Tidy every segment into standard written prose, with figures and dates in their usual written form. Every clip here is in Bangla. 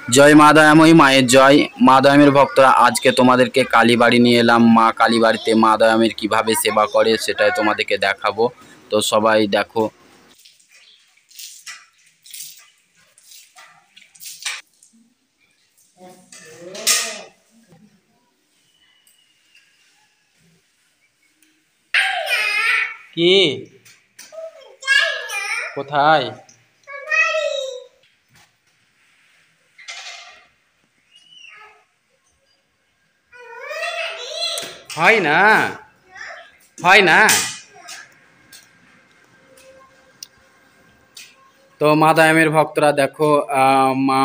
জয় মা দয়াময়ী মায়ের জয়। মা দয়ামের ভক্তরা, আজকে তোমাদেরকে কালীবাড়ি নিয়ে এলাম। মা কালীবাড়িতে মা দয়ামের কিভাবে সেবা করে সেটাই তোমাদেরকে দেখাবো। তো সবাই দেখো। কি কোথায়? হয় না, হয় না। তো মা দয়ামের ভক্তরা দেখো, মা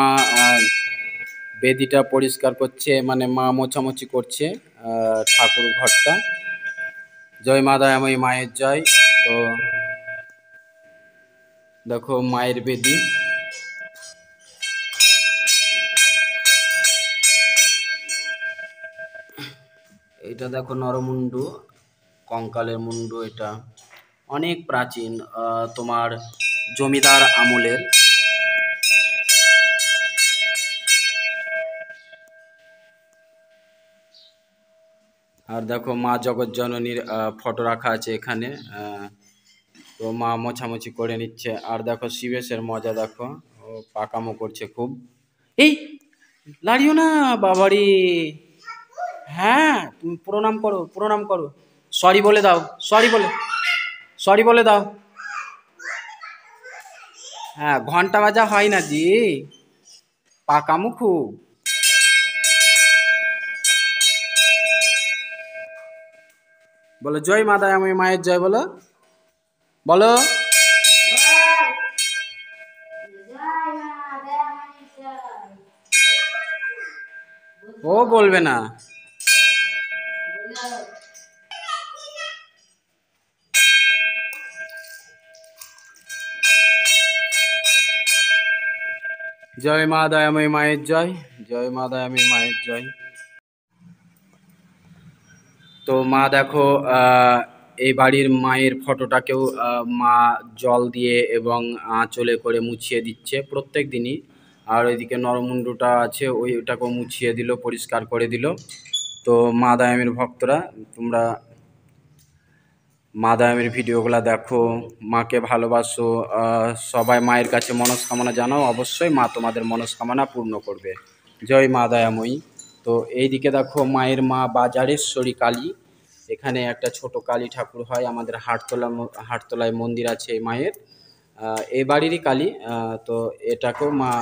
বেদিটা পরিষ্কার করছে, মানে মা মোছামুছি করছে ঠাকুর ঘরটা। জয় মা দয়াময়ী মায়ের জয়। তো দেখো মায়ের বেদি। এটা দেখো নরমুন্ডু, কঙ্কালের মুন্ডু। এটা অনেক প্রাচীন, তোমার জমিদার আমলের। আর দেখো মা জগৎজননীর ফটো রাখা আছে এখানে। তো মা মোছামুছি করে নিচ্ছে। আর দেখো শিবেশের মজা দেখো, ও পাকামো করছে খুব। এই লাড়িও না বাবারি। হ্যাঁ, তুমি প্রণাম করো, প্রণাম করো। সরি বলে দাও, সরি বলে, সরি বলে দাও। হ্যাঁ, ঘন্টা বাজা হয় না জি, পাকামো খুব। বলো জয় মা দয়াময়ী মায়ের জয়, বলো, বলো। ও বলবে না। জয় মা দয়াময়ী মায়ের জয়, জয় মা দয়াময়ী মায়ের জয়। তো মা দেখো, এই বাড়ির মায়ের ফটোটাকেও মা জল দিয়ে এবং আঁচলে করে মুছিয়ে দিচ্ছে প্রত্যেক দিনই। আর ওইদিকে নরমুন্ডুটা আছে, ওইটাকেও মুছিয়ে দিল, পরিষ্কার করে দিল। তো মা দয়ামের ভক্তরা, তোমরা মা দয়ামের ভিডিওগুলো দেখো, মাকে ভালোবাসো, সবাই মায়ের কাছে মনস্কামনা জানাও, অবশ্যই মা তোমাদের মনস্কামনা পূর্ণ করবে। জয় মা দয়াময়ী। তো এইদিকে দেখো মায়ের মা বাজারেশ্বরী কালী। এখানে একটা ছোট কালী ঠাকুর হয়, আমাদের হাটতলায় মন্দির আছে এই মায়ের। এই বাড়িরই কালী। তো এটাকেও মা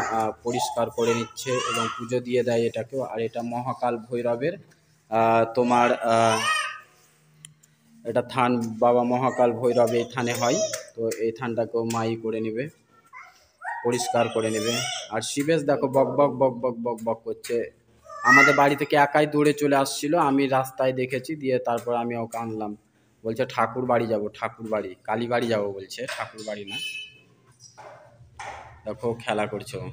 পরিষ্কার করে নিচ্ছে এবং পুজো দিয়ে দেয় এটাকেও। আর এটা মহাকাল ভৈরবের তোমার এটা থান, বাবা মহাকাল ভৈরব এই থানে হয়। তো এই থানটাকেও মাই করে নেবে, পরিষ্কার করে নেবে। আর শিবেশ দেখো বক বক বক বক বক বক করছে। আমাদের বাড়ি থেকে একাই দৌড়ে চলে আসছিল, আমি রাস্তায় দেখেছি, দিয়ে তারপর আমি ওকে আনলাম। বলছে ঠাকুর বাড়ি যাবো, ঠাকুর বাড়ি, কালী বাড়ি যাবো বলছে, ঠাকুর বাড়ি না। দেখো খেলা করছে ও।